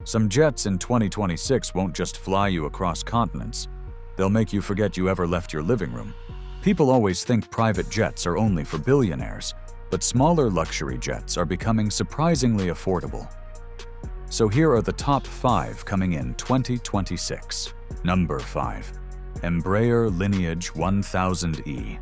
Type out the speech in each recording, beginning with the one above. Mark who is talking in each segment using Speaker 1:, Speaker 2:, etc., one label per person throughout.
Speaker 1: Some jets in 2026 won't just fly you across continents. They'll make you forget you ever left your living room. People always think private jets are only for billionaires, but smaller luxury jets are becoming surprisingly affordable. So here are the top 5 coming in 2026. Number 5. Embraer Lineage 1000E.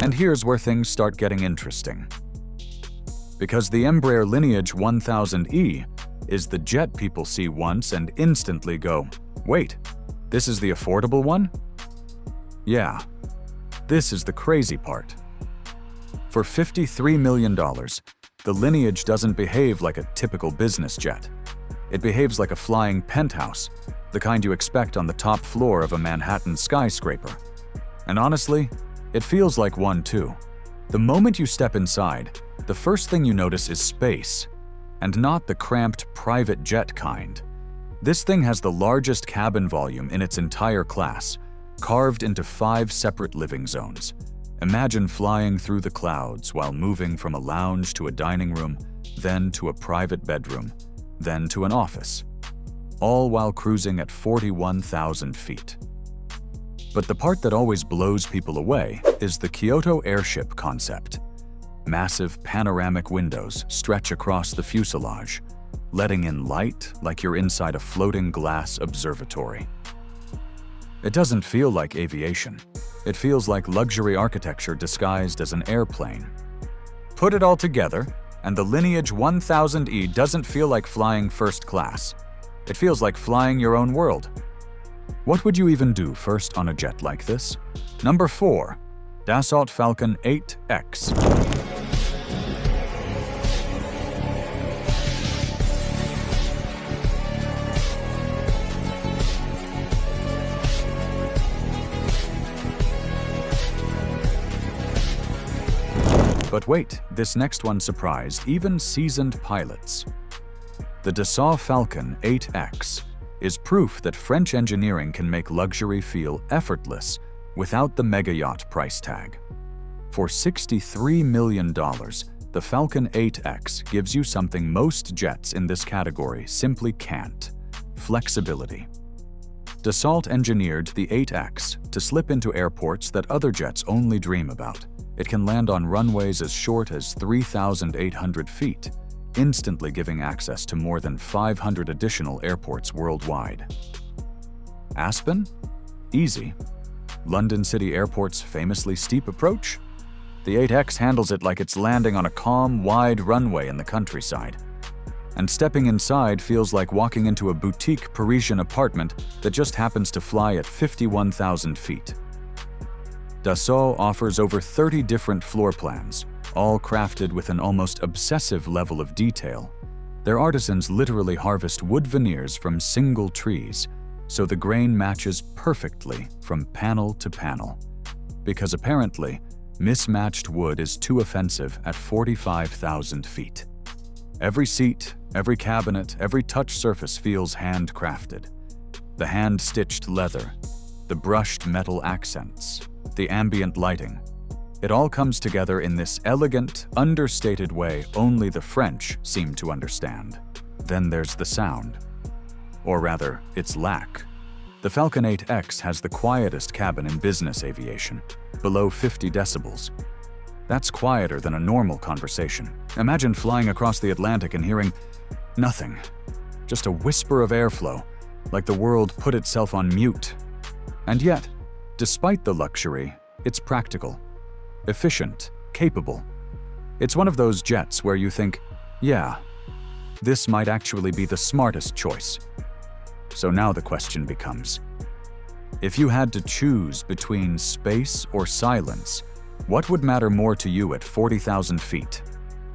Speaker 1: And here's where things start getting interesting. Because the Embraer Lineage 1000E is the jet people see once and instantly go, wait, this is the affordable one? Yeah, this is the crazy part. For $53 million, the Lineage doesn't behave like a typical business jet. It behaves like a flying penthouse, the kind you expect on the top floor of a Manhattan skyscraper. And honestly, it feels like one too. The moment you step inside, the first thing you notice is space, and not the cramped private jet kind. This thing has the largest cabin volume in its entire class, carved into 5 separate living zones. Imagine flying through the clouds while moving from a lounge to a dining room, then to a private bedroom, then to an office, all while cruising at 41,000 feet. But the part that always blows people away is the Kyoto airship concept. Massive panoramic windows stretch across the fuselage, letting in light like you're inside a floating glass observatory. It doesn't feel like aviation. It feels like luxury architecture disguised as an airplane. Put it all together, and the Lineage 1000E doesn't feel like flying first class. It feels like flying your own world. What would you even do first on a jet like this? Number 4. Dassault Falcon 8X. But wait, this next one surprised even seasoned pilots. The Dassault Falcon 8X is proof that French engineering can make luxury feel effortless without the mega yacht price tag. For $63 million, the Falcon 8X gives you something most jets in this category simply can't: flexibility. Dassault engineered the 8X to slip into airports that other jets only dream about. It can land on runways as short as 3,800 feet, instantly giving access to more than 500 additional airports worldwide. Aspen? Easy. London City Airport's famously steep approach? The 8X handles it like it's landing on a calm, wide runway in the countryside. And stepping inside feels like walking into a boutique Parisian apartment that just happens to fly at 51,000 feet. Dassault offers over 30 different floor plans, all crafted with an almost obsessive level of detail. Their artisans literally harvest wood veneers from single trees, so the grain matches perfectly from panel to panel. Because apparently, mismatched wood is too offensive at 45,000 feet. Every seat, every cabinet, every touch surface feels handcrafted. The hand-stitched leather, the brushed metal accents, the ambient lighting. It all comes together in this elegant, understated way only the French seem to understand. Then there's the sound. Or rather, its lack. The Falcon 8X has the quietest cabin in business aviation, below 50 decibels. That's quieter than a normal conversation. Imagine flying across the Atlantic and hearing nothing. Just a whisper of airflow, like the world put itself on mute. And yet, despite the luxury, it's practical. Efficient, capable. It's one of those jets where you think, yeah, this might actually be the smartest choice. So now the question becomes, if you had to choose between space or silence, what would matter more to you at 40,000 feet?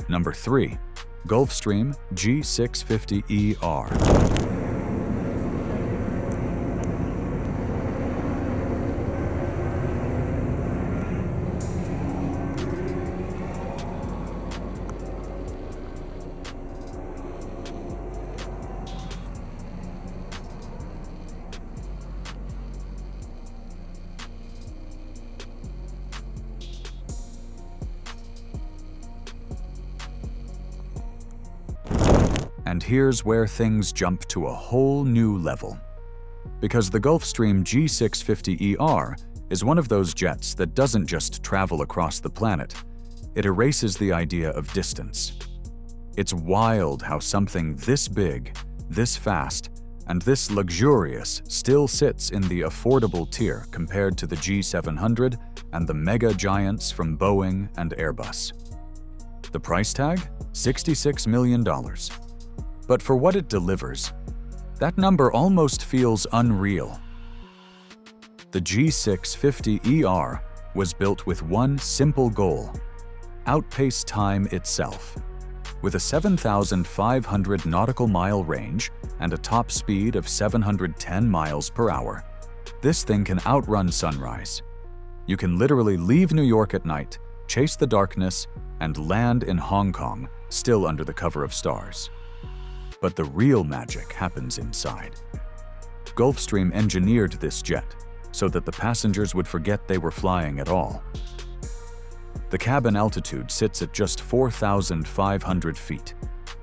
Speaker 1: Number 3. Gulfstream G650ER. And here's where things jump to a whole new level. Because the Gulfstream G650ER is one of those jets that doesn't just travel across the planet, it erases the idea of distance. It's wild how something this big, this fast, and this luxurious still sits in the affordable tier compared to the G700 and the mega giants from Boeing and Airbus. The price tag? $66 million. But for what it delivers, that number almost feels unreal. The G650ER was built with one simple goal: outpace time itself. With a 7,500 nautical mile range and a top speed of 710 miles per hour, this thing can outrun sunrise. You can literally leave New York at night, chase the darkness, and land in Hong Kong, still under the cover of stars. But the real magic happens inside. Gulfstream engineered this jet so that the passengers would forget they were flying at all. The cabin altitude sits at just 4,500 feet.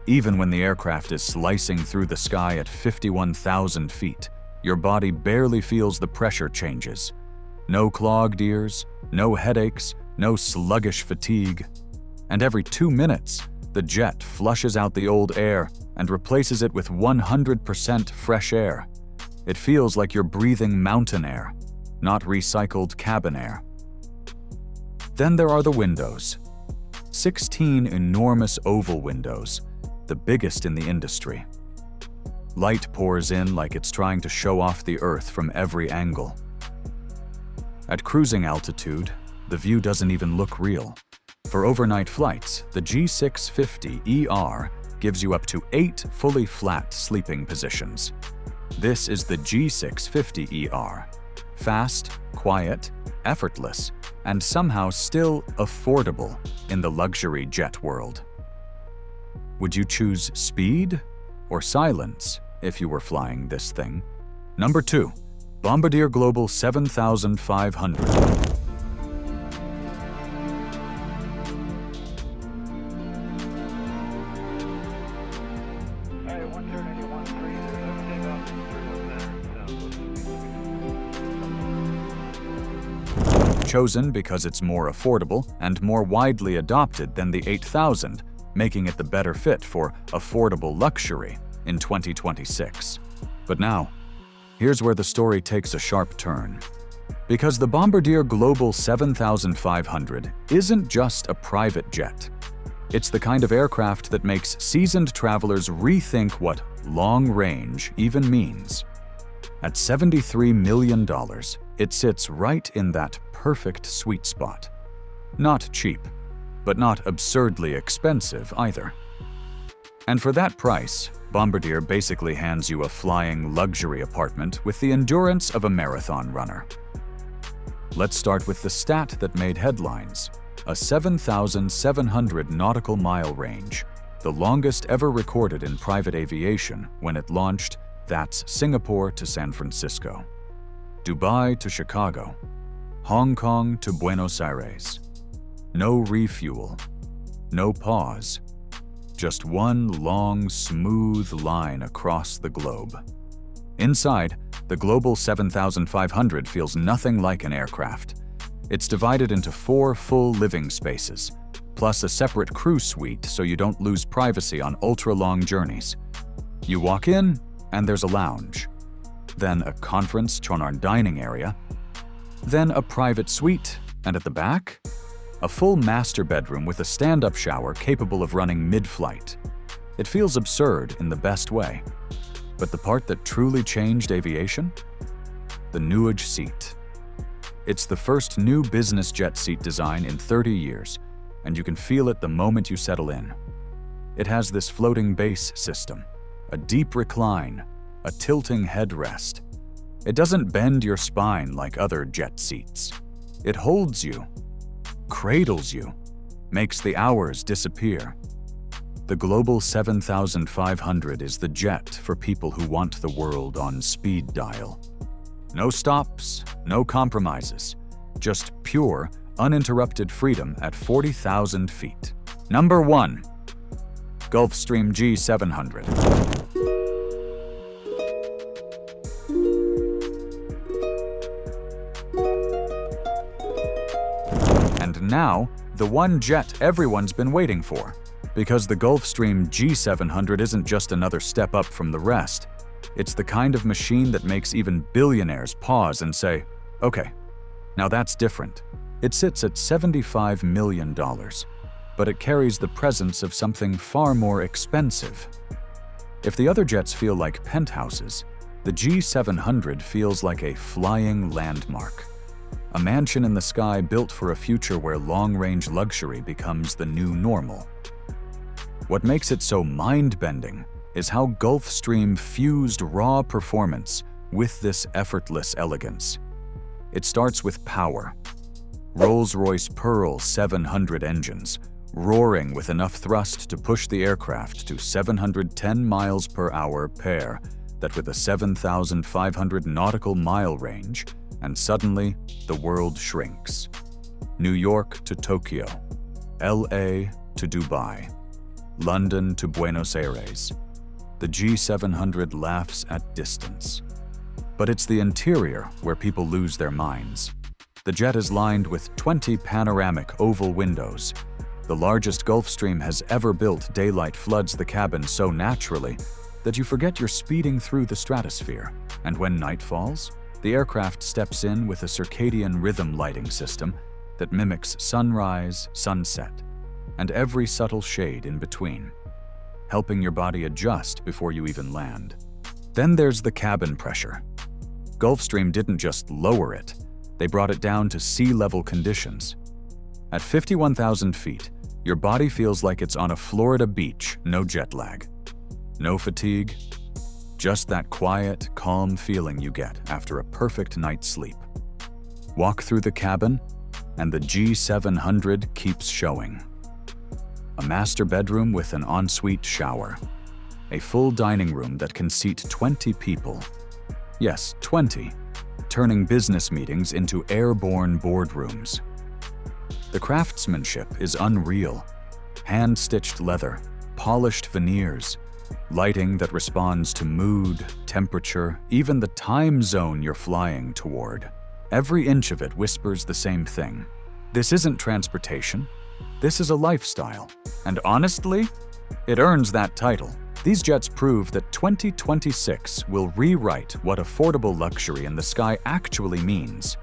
Speaker 1: Even when the aircraft is slicing through the sky at 51,000 feet, your body barely feels the pressure changes. No clogged ears, no headaches, no sluggish fatigue. And every 2 minutes, the jet flushes out the old air and replaces it with 100% fresh air. It feels like you're breathing mountain air, not recycled cabin air. Then there are the windows. 16 enormous oval windows, the biggest in the industry. Light pours in like it's trying to show off the Earth from every angle. At cruising altitude, the view doesn't even look real. For overnight flights, the G650ER gives you up to 8 fully flat sleeping positions. This is the G650ER. Fast, quiet, effortless, and somehow still affordable in the luxury jet world. Would you choose speed or silence if you were flying this thing? Number 2, Bombardier Global 7500. Chosen because it's more affordable and more widely adopted than the 8000, making it the better fit for affordable luxury in 2026. But now, here's where the story takes a sharp turn. Because the Bombardier Global 7500 isn't just a private jet. It's the kind of aircraft that makes seasoned travelers rethink what long range even means. At $73 million, it sits right in that perfect sweet spot. Not cheap, but not absurdly expensive either. And for that price, Bombardier basically hands you a flying luxury apartment with the endurance of a marathon runner. Let's start with the stat that made headlines: a 7,700 nautical mile range, the longest ever recorded in private aviation when it launched. That's Singapore to San Francisco, Dubai to Chicago, Hong Kong to Buenos Aires. No refuel, no pause, just one long, smooth line across the globe. Inside, the Global 7500 feels nothing like an aircraft. It's divided into 4 full living spaces, plus a separate crew suite so you don't lose privacy on ultra-long journeys. You walk in, and there's a lounge, then a conference dining area, then a private suite, and at the back, a full master bedroom with a stand-up shower capable of running mid-flight. It feels absurd in the best way. But the part that truly changed aviation? The Lineage seat. It's the first new business jet seat design in 30 years, and you can feel it the moment you settle in. It has this floating base system, a deep recline, a tilting headrest. It doesn't bend your spine like other jet seats. It holds you, cradles you, makes the hours disappear. The Global 7500 is the jet for people who want the world on speed dial. No stops, no compromises, just pure, uninterrupted freedom at 40,000 feet. Number 1. Gulfstream G700. And now, the one jet everyone's been waiting for. Because the Gulfstream G700 isn't just another step up from the rest. It's the kind of machine that makes even billionaires pause and say, okay, now that's different. It sits at $75 million, but it carries the presence of something far more expensive. If the other jets feel like penthouses, the G700 feels like a flying landmark. A mansion in the sky built for a future where long-range luxury becomes the new normal. What makes it so mind-bending is how Gulfstream fused raw performance with this effortless elegance. It starts with power. Rolls-Royce Pearl 700 engines, roaring with enough thrust to push the aircraft to 710 miles per hour pair that with a 7,500 nautical mile range, and suddenly the world shrinks. New York to Tokyo, LA to Dubai, London to Buenos Aires. The G700 laughs at distance. But it's the interior where people lose their minds. The jet is lined with 20 panoramic oval windows. The largest Gulfstream has ever built daylight floods the cabin so naturally that you forget you're speeding through the stratosphere. And when night falls, the aircraft steps in with a circadian rhythm lighting system that mimics sunrise, sunset, and every subtle shade in between, helping your body adjust before you even land. Then there's the cabin pressure. Gulfstream didn't just lower it, they brought it down to sea-level conditions. At 51,000 feet, your body feels like it's on a Florida beach, no jet lag. No fatigue, just that quiet, calm feeling you get after a perfect night's sleep. Walk through the cabin, and the G700 keeps showing. A master bedroom with an ensuite shower. A full dining room that can seat 20 people. Yes, 20, turning business meetings into airborne boardrooms. The craftsmanship is unreal. Hand-stitched leather, polished veneers, lighting that responds to mood, temperature, even the time zone you're flying toward. Every inch of it whispers the same thing. This isn't transportation. This is a lifestyle. And honestly, it earns that title. These jets prove that 2026 will rewrite what affordable luxury in the sky actually means.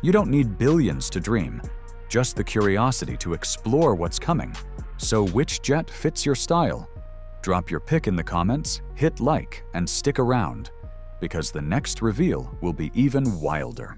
Speaker 1: You don't need billions to dream, just the curiosity to explore what's coming. So which jet fits your style? Drop your pick in the comments, hit like, and stick around, because the next reveal will be even wilder.